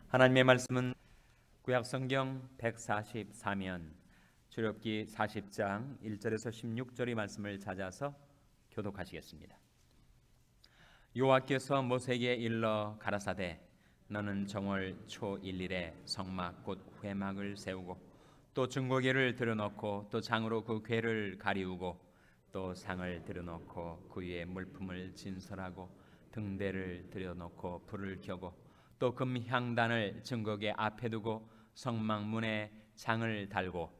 하나님의 말씀은 구약성경 144면 출애굽기 40장 1절에서 16절의 말씀을 찾아서 교독하시겠습니다. 여호와께서 모세에게 일러 가라사대 너는 정월 초 1일에 성막 곧 회막을 세우고 또 증거궤를 들여놓고 또 장으로 그 궤를 가리우고 또 상을 들여놓고 그 위에 물품을 진설하고 등대를 들여놓고 불을 켜고 또 금향단을 증거궤 앞에 두고 성막문에 장을 달고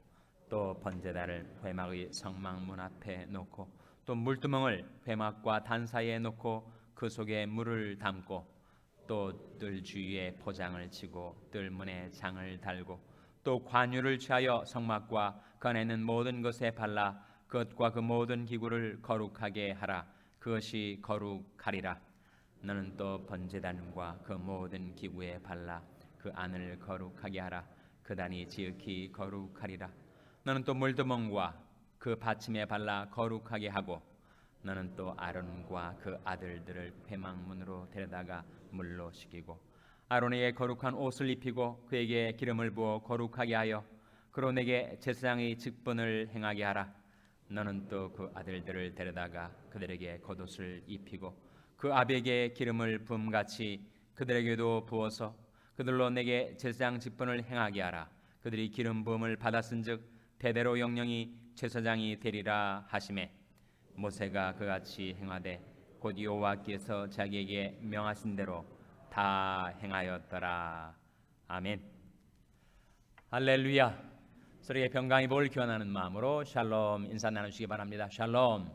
또 번제단을 회막의 성막문 앞에 놓고 또 물두멍을 회막과 단 사이에 놓고 그 속에 물을 담고 또 뜰 주위에 포장을 치고 뜰문에 장을 달고 또 관유를 취하여 성막과 그 안에 있는 모든 것에 발라 그것과 그 모든 기구를 거룩하게 하라. 그것이 거룩하리라. 너는 또 번제단과 그 모든 기구에 발라 그 안을 거룩하게 하라. 그 단이 지극히 거룩하리라. 너는 또 물두멍과 그 받침에 발라 거룩하게 하고 너는 또 아론과 그 아들들을 회막문으로 데려다가 물로 씻기고 아론에게 거룩한 옷을 입히고 그에게 기름을 부어 거룩하게 하여 그로 내게 제사장의 직분을 행하게 하라. 너는 또 그 아들들을 데려다가 그들에게 겉옷을 입히고 그 아비에게 기름을 부음같이 그들에게도 부어서 그들로 내게 제사장 직분을 행하게 하라. 그들이 기름 부음을 받았은즉 대대로 영영이 제사장이 되리라 하시매 모세가 그같이 행하되 곧 여호와께서 자기에게 명하신 대로 다 행하였더라. 아멘. 할렐루야. 서로에게 평강의 복을 기원하는 마음으로 샬롬 인사 나누시기 바랍니다. 샬롬.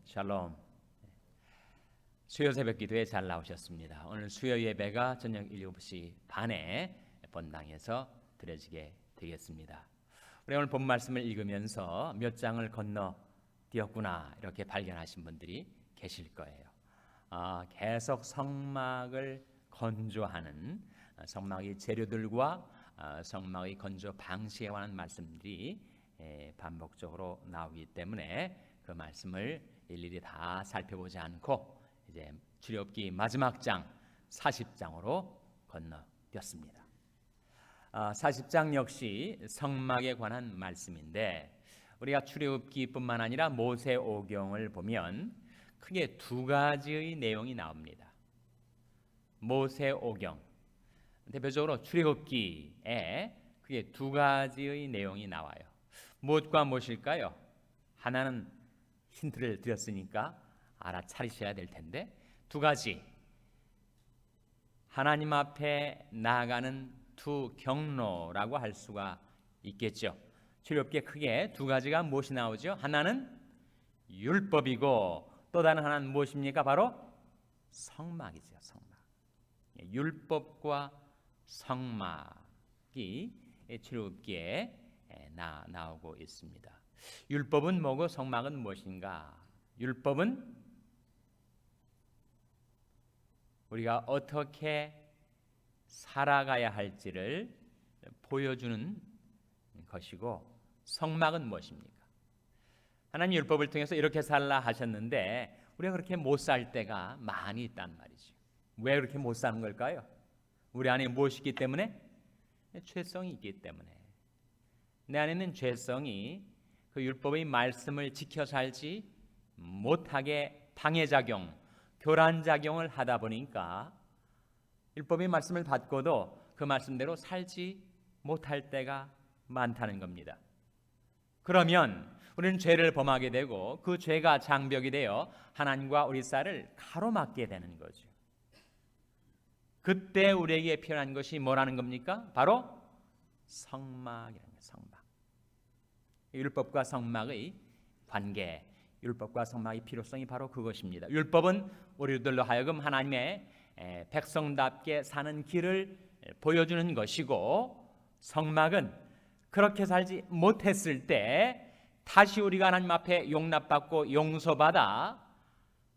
샬롬. 수요 새벽 기도에 잘 나오셨습니다. 오늘 수요 예배가 저녁 7시 반에 본당에서 드려지게 되겠습니다. 우리 오늘 본 말씀을 읽으면서 몇 장을 건너 뛰었구나 이렇게 발견하신 분들이 계실 거예요. 계속 성막을 건조하는 성막의 재료들과 성막의 건조 방식에 관한 말씀들이 반복적으로 나오기 때문에 그 말씀을 일일이 다 살펴보지 않고 이제 출애굽기 마지막 장 40장으로 건너뛰었습니다. 40장 역시 성막에 관한 말씀인데 우리가 출애굽기뿐만 아니라 모세오경을 보면 크게 두 가지의 내용이 나옵니다. 모세오경 대표적으로 출애굽기에 크게 두 가지의 내용이 나와요. 무엇과 무엇일까요? 하나는 힌트를 드렸으니까 알아차리셔야 될 텐데 두 가지 하나님 앞에 나아가는 두 경로라고 할 수가 있겠죠. 출애굽기에 크게 두 가지가 무엇이 나오죠? 하나는 율법이고 또 다른 하나는 무엇입니까? 바로 성막이죠. 성막. 율법과 성막이 출애굽기에 나오고 있습니다. 율법은 뭐고 성막은 무엇인가? 율법은 우리가 어떻게 살아가야 할지를 보여주는 것이고 성막은 무엇입니까? 하나님 율법을 통해서 이렇게 살라 하셨는데 우리가 그렇게 못 살 때가 많이 있단 말이죠. 왜 그렇게 못 사는 걸까요? 우리 안에 무엇이 있기 때문에? 죄성이 있기 때문에. 내 안에는 죄성이 그 율법의 말씀을 지켜 살지 못하게 방해작용, 교란작용을 하다 보니까 율법의 말씀을 받고도 그 말씀대로 살지 못할 때가 많다는 겁니다. 그러면 우리는 죄를 범하게 되고 그 죄가 장벽이 되어 하나님과 우리 사이를 가로막게 되는 거죠. 그때 우리에게 필요한 것이 뭐라는 겁니까? 바로 성막이라는 거예요. 성막. 율법과 성막의 관계, 율법과 성막의 필요성이 바로 그것입니다. 율법은 우리들로 하여금 하나님의 백성답게 사는 길을 보여주는 것이고 성막은 그렇게 살지 못했을 때 다시 우리가 하나님 앞에 용납받고 용서받아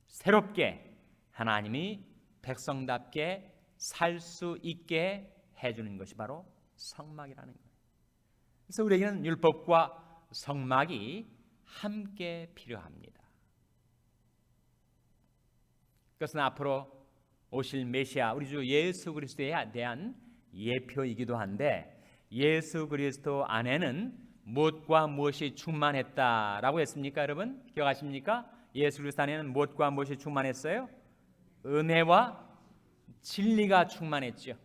새롭게 하나님이 백성답게 살 수 있게 해주는 것이 바로 성막이라는 거예요. 그래서 우리에게는 율법과 성막이 함께 필요합니다. 그것은 앞으로 오실 메시아 우리 주 예수 그리스도에 대한 예표이기도 한데 예수 그리스도 안에는 무엇과 무엇이 충만했다라고 했습니까? 여러분 기억하십니까? 예수 그리스도 안에는 무엇과 무엇이 충만했어요? 은혜와 진리가 충만했죠.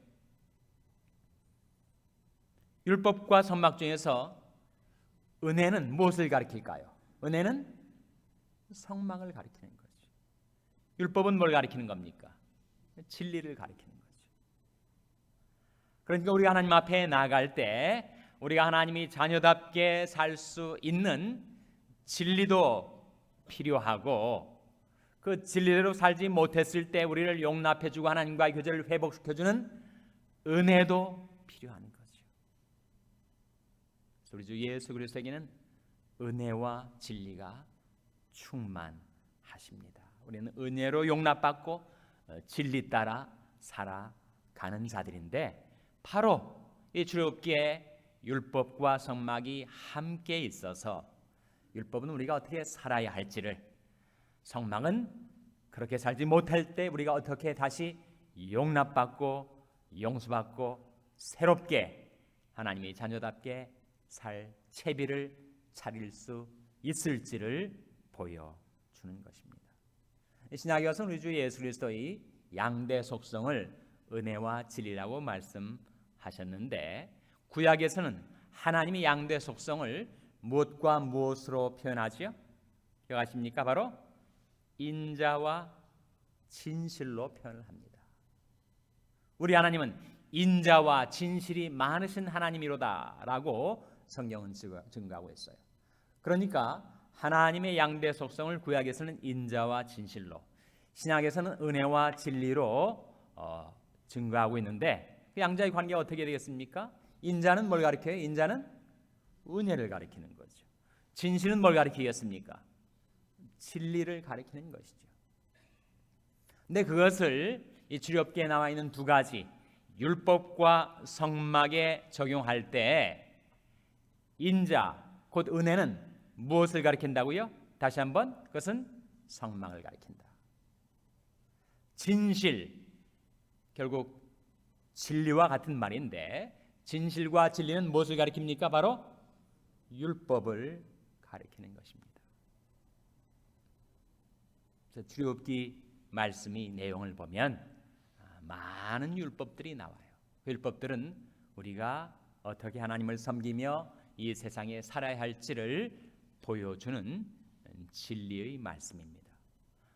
율법과 선막 중에서 은혜는 무엇을 가리킬까요? 은혜는 성막을 가리키는 거죠. 율법은 뭘 가리키는 겁니까? 진리를 가리키는 거죠. 그러니까 우리가 하나님 앞에 나아갈 때 우리가 하나님이 자녀답게 살 수 있는 진리도 필요하고 그 진리대로 살지 못했을 때 우리를 용납해주고 하나님과의 교제를 회복시켜주는 은혜도 필요한 거죠. 우리 주 예수 그리스도에게는 은혜와 진리가 충만하십니다. 우리는 은혜로 용납받고 진리 따라 살아가는 자들인데 바로 이 출애굽기에 율법과 성막이 함께 있어서 율법은 우리가 어떻게 살아야 할지를, 성막은 그렇게 살지 못할 때 우리가 어떻게 다시 용납받고 용서받고 새롭게 하나님의 자녀답게 살 채비를 차릴 수 있을지를 보여주는 것입니다. 신약에서는 우리 주 예수 그리스도의 양대 속성을 은혜와 진리라고 말씀하셨는데 구약에서는 하나님의 양대 속성을 무엇과 무엇으로 표현하지요? 기억하십니까? 바로 인자와 진실로 표현을 합니다. 우리 하나님은 인자와 진실이 많으신 하나님이로다라고 성경은 증거하고 있어요. 그러니까 하나님의 양대 속성을 구약에서는 인자와 진실로, 신약에서는 은혜와 진리로 증거하고 있는데 그 양자의 관계가 어떻게 되겠습니까? 인자는 뭘 가리켜요? 인자는 은혜를 가리키는 거죠. 진실은 뭘 가리키겠습니까? 진리를 가리키는 것이죠. 근데 그것을 이 출애굽기에 나와 있는 두 가지 율법과 성막에 적용할 때 인자 곧 은혜는 무엇을 가리킨다고요? 다시 한번 그것은 성막을 가리킨다. 진실 결국 진리와 같은 말인데 진실과 진리는 무엇을 가리킵니까? 바로 율법을 가리키는 것입니다. 출애굽기 말씀이 내용을 보면 많은 율법들이 나와요. 그 율법들은 우리가 어떻게 하나님을 섬기며 이 세상에 살아야 할지를 보여주는 진리의 말씀입니다.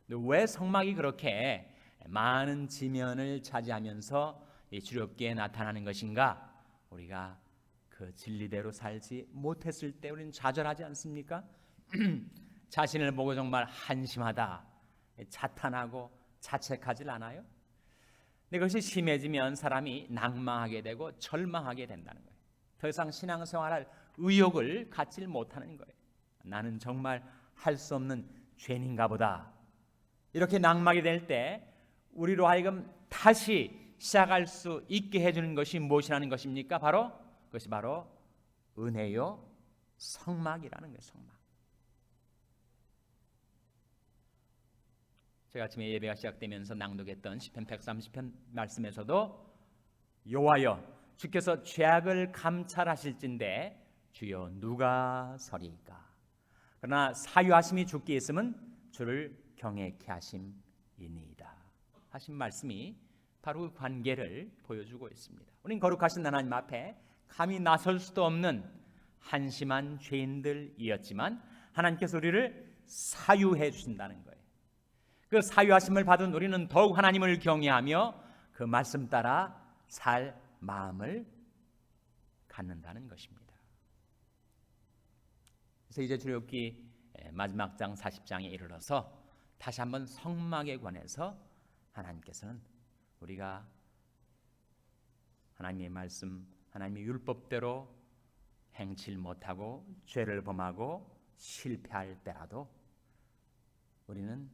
왜 성막이 그렇게 많은 지면을 차지하면서 이 출애굽기에 나타나는 것인가? 우리가 그 진리대로 살지 못했을 때 우리는 좌절하지 않습니까? 자신을 보고 정말 한심하다, 자탄하고 자책하질 않아요? 근데 그것이 심해지면 사람이 낭망하게 되고 절망하게 된다는 거예요. 더 이상 신앙생활할 의욕을 갖지 못하는 거예요. 나는 정말 할 수 없는 죄인인가 보다. 이렇게 낙망이 될 때 우리로 하여금 다시 시작할 수 있게 해주는 것이 무엇이라는 것입니까? 그것이 바로 은혜요 성막이라는 거예요. 성막. 제가 아침에 예배가 시작되면서 낭독했던 시편 130편 말씀에서도 여호와여 주께서 죄악을 감찰하실진대 주여 누가 서리이까. 그러나 사유하심이 주께 있으면 주를 경외케 하심이니이다 하신 말씀이 바로 그 관계를 보여주고 있습니다. 우리는 거룩하신 하나님 앞에 감히 나설 수도 없는 한심한 죄인들이었지만 하나님께서 우리를 사유해 주신다는 거예요. 그 사유하심을 받은 우리는 더욱 하나님을 경외하며 그 말씀 따라 살 마음을 갖는다는 것입니다. 그래서 이제 출애굽기 마지막 장 40장에 이르러서 다시 한번 성막에 관해서 하나님께서는 우리가 하나님의 말씀, 하나님의 율법대로 행치 못하고 죄를 범하고 실패할 때라도 우리는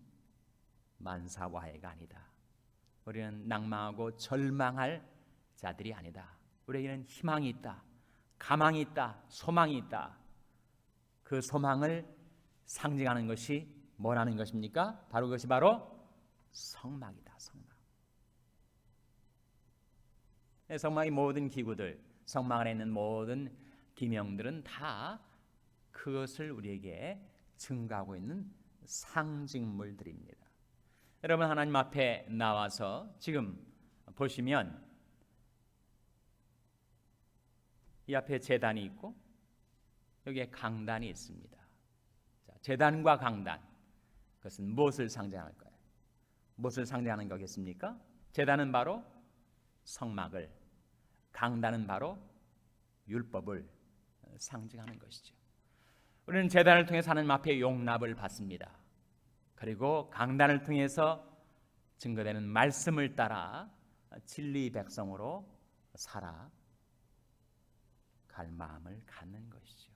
만사와해가 아니다. 우리는 낭망하고 절망할 자들이 아니다. 우리에게는 희망이 있다. 가망이 있다. 소망이 있다. 그 소망을 상징하는 것이 뭐라는 것입니까? 바로 그것이 바로 성막이다. 성막. 성막의 모든 기구들, 성막 안에 있는 모든 기명들은 다 그것을 우리에게 증가하고 있는 상징물들입니다. 여러분, 하나님 앞에 나와서 지금 보시면 이 앞에 제단이 있고 여기에 강단이 있습니다. 자, 제단과 강단, 그것은 무엇을 상징할까요? 무엇을 상징하는 거겠습니까? 제단은 바로 성막을, 강단은 바로 율법을 상징하는 것이죠. 우리는 제단을 통해서 하나님 앞에 용납을 받습니다. 그리고 강단을 통해서 증거되는 말씀을 따라 진리 백성으로 살아갈 마음을 갖는 것이죠.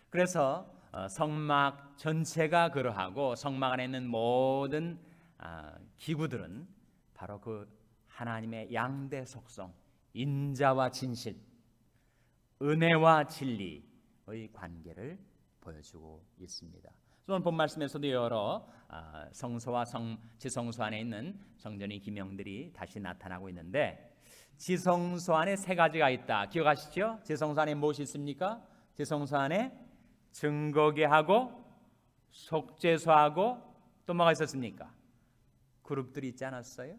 그래서 성막 전체가 그러하고 성막 안에 있는 모든 기구들은 바로 그 하나님의 양대 속성, 인자와 진실, 은혜와 진리의 관계를 보여주고 있습니다. 오늘 본 말씀에서도 여러 성소와 지성소 안에 있는 성전의 기명들이 다시 나타나고 있는데, 지성소 안에 세 가지가 있다. 기억하시죠? 지성소 안에 무엇이 있습니까? 지성소 안에 증거궤하고 속죄소하고 또 뭐가 있었습니까? 그룹들이 있지 않았어요?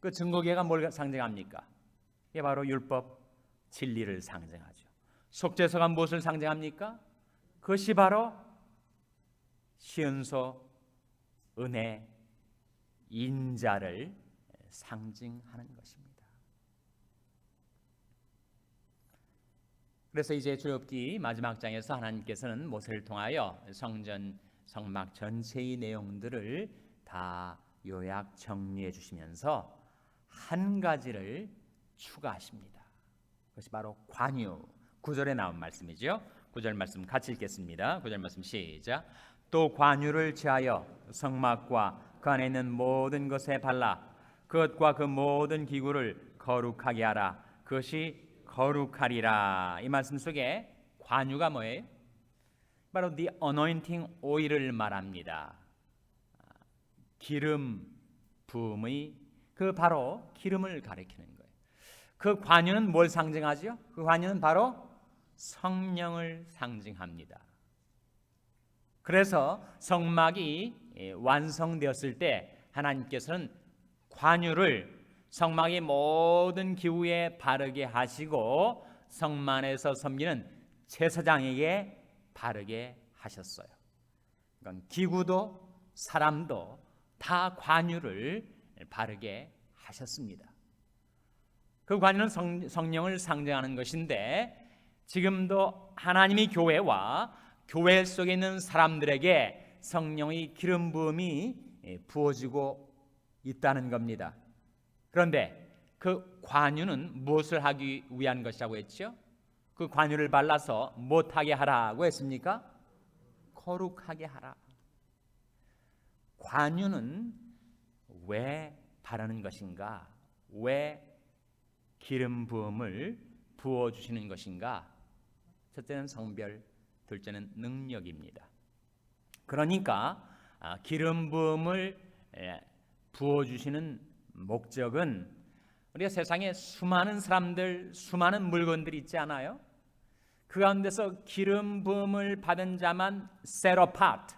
그 증거궤가 뭘 상징합니까? 이게 바로 율법, 진리를 상징하죠. 속죄소가 무엇을 상징합니까? 그것이 바로 시은소, 은혜, 인자를 상징하는 것입니다. 그래서 이제 출애굽기 마지막 장에서 하나님께서는 모세를 통하여 성전, 성막 전체의 내용들을 다 요약 정리해 주시면서 한 가지를 추가하십니다. 그것이 바로 관유, 9절에 나온 말씀이죠. 9절 말씀 같이 읽겠습니다. 9절 말씀 시작. 또 관유를 취하여 성막과 그 안에 있는 모든 것에 발라 그것과 그 모든 기구를 거룩하게 하라. 그것이 거룩하리라. 이 말씀 속에 관유가 뭐예요? 바로 the anointing oil을 말합니다. 기름 부음의 그 바로 기름을 가리키는 거예요. 그 관유는 뭘 상징하죠? 그 관유는 바로 성령을 상징합니다. 그래서 성막이 완성되었을 때 하나님께서는 관유를 성막의 모든 기구에 바르게 하시고 성만에서 섬기는 제사장에게 바르게 하셨어요. 그러니까 기구도 사람도 다 관유를 바르게 하셨습니다. 그 관유는 성령을 상징하는 것인데, 지금도 하나님의 교회와 교회 속에 있는 사람들에게 성령의 기름 부음이 부어지고 있다는 겁니다. 그런데 그 관유는 무엇을 하기 위한 것이라고 했죠? 그 관유를 발라서 못하게 하라고 했습니까? 거룩하게 하라. 관유는 왜 바르는 것인가? 왜 기름 부음을 부어주시는 것인가? 첫째는 성별, 둘째는 능력입니다. 그러니까 기름 부음을 부어주시는 목적은 우리가 세상에 수많은 사람들, 수많은 물건들이 있지 않아요? 그 가운데서 기름 부음을 받은 자만 set apart,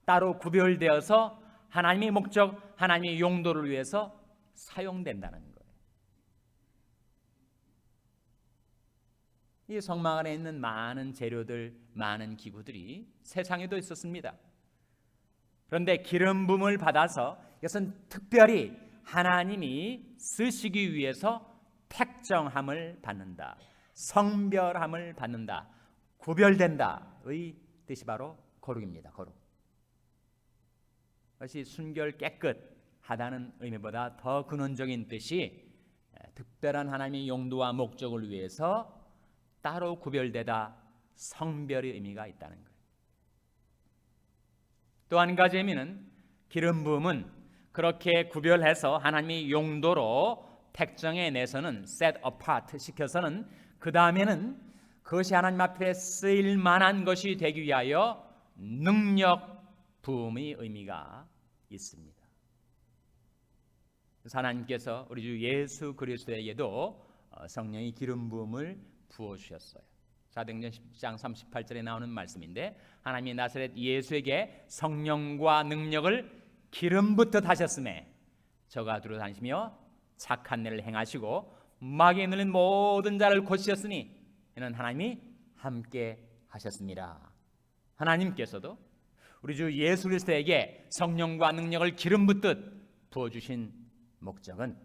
따로 구별되어서 하나님의 목적, 하나님의 용도를 위해서 사용된다는 거예요. 이 성막 안에 있는 많은 재료들, 많은 기구들이 세상에도 있었습니다. 그런데 기름 부음을 받아서 이것은 특별히 하나님이 쓰시기 위해서 택정함을 받는다, 성별함을 받는다, 구별된다의 뜻이 바로 거룩입니다. 거룩. 그것이 순결 깨끗하다는 의미보다 더 근원적인 뜻이 특별한 하나님의 용도와 목적을 위해서 따로 구별되다, 성별의 의미가 있다는 거예요. 또 한 가지 의미는 기름 부음은 그렇게 구별해서 하나님의 용도로 택정해내서는 set apart 시켜서는 그 다음에는 그것이 하나님 앞에 쓰일 만한 것이 되기 위하여 능력 부음의 의미가 있습니다. 하나님께서 우리 주 예수 그리스도에게도 성령의 기름 부음을 부어 주셨어요. 사도행전 10장 38절에 나오는 말씀인데, 하나님이 나사렛 예수에게 성령과 능력을 기름 붓듯 하셨음에 저가 두루 다니시며 착한 일을 행하시고 마귀에 눌린 모든 자를 고치셨으니 이는 하나님이 함께 하셨습니다. 하나님께서도 우리 주 예수 그리스도에게 성령과 능력을 기름 붓듯 부어주신 목적은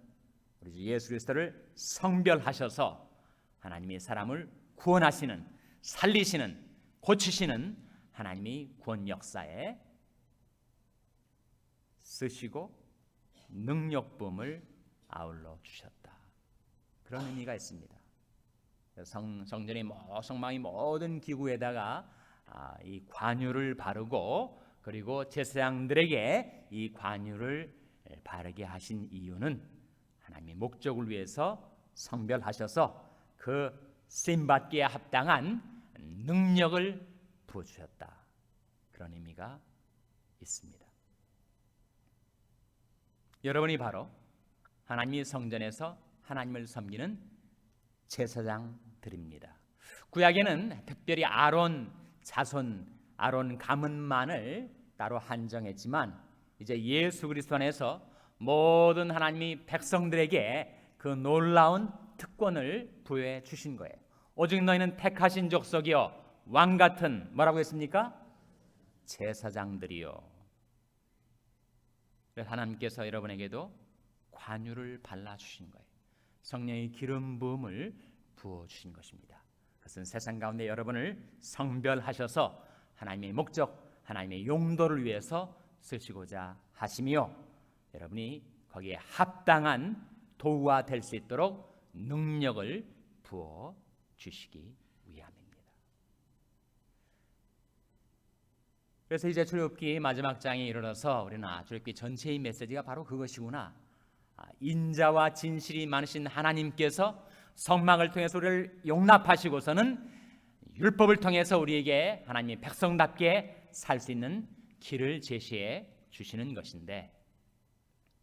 우리 주 예수 그리스도를 성별하셔서 하나님이 사람을 구원하시는, 살리시는, 고치시는 하나님의 구원 역사에 쓰시고 능력범을 아울러 주셨다. 그런 의미가 있습니다. 성전의 성막의 모든 기구에다가 이 관유를 바르고, 그리고 제사장들에게 이 관유를 바르게 하신 이유는 하나님의 목적을 위해서 성별하셔서 그 쓰임받기에 합당한 능력을 부어주셨다. 그런 의미가 있습니다. 여러분이 바로 하나님의 성전에서 하나님을 섬기는 제사장들입니다. 구약에는 특별히 아론 자손, 아론 가문만을 따로 한정했지만 이제 예수 그리스도 안에서 모든 하나님의 백성들에게 그 놀라운 특권을 부여해 주신 거예요. 오직 너희는 택하신 족속이요 왕 같은 뭐라고 했습니까? 제사장들이요. 그래서 하나님께서 여러분에게도 관유를 발라주신 거예요. 성령의 기름 부음을 부어주신 것입니다. 그것은 세상 가운데 여러분을 성별하셔서 하나님의 목적, 하나님의 용도를 위해서 쓰시고자 하시며 여러분이 거기에 합당한 도구가 될 수 있도록 능력을 부어주시기 위함입니다. 그래서 이제 출애굽기 마지막 장에 이르러서 우리는 출애굽기 전체의 메시지가 바로 그것이구나. 인자와 진실이 많으신 하나님께서 성막을 통해서 우리를 용납하시고서는 율법을 통해서 우리에게 하나님의 백성답게 살 수 있는 길을 제시해 주시는 것인데,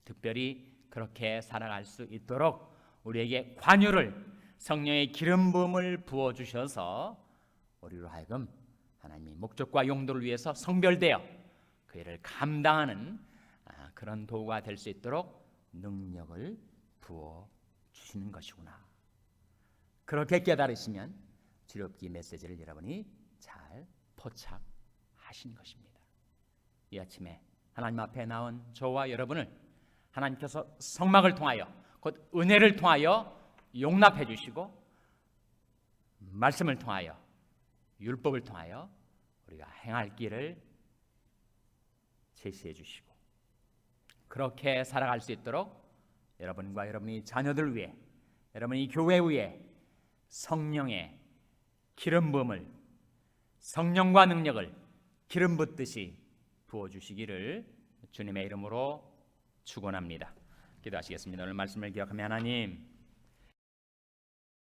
특별히 그렇게 살아갈 수 있도록 우리에게 관유를, 성령의 기름 부음을 부어 주셔서 우리로 하여금 하나님의 목적과 용도를 위해서 성별되어 그 일을 감당하는 그런 도구가 될 수 있도록 능력을 부어 주시는 것이구나. 그렇게 깨달으시면 출애굽기 메시지를 여러분이 잘 포착하신 것입니다. 이 아침에 하나님 앞에 나온 저와 여러분을 하나님께서 성막을 통하여, 곧 은혜를 통하여 용납해 주시고, 말씀을 통하여, 율법을 통하여 우리가 행할 길을 제시해 주시고, 그렇게 살아갈 수 있도록 여러분과 여러분의 자녀들 위해, 여러분의 교회 위에 성령의 기름 부음을, 성령과 능력을 기름 붓듯이 부어주시기를 주님의 이름으로 축원합니다. 기도하시겠습니다. 오늘 말씀을 기억하며 하나님,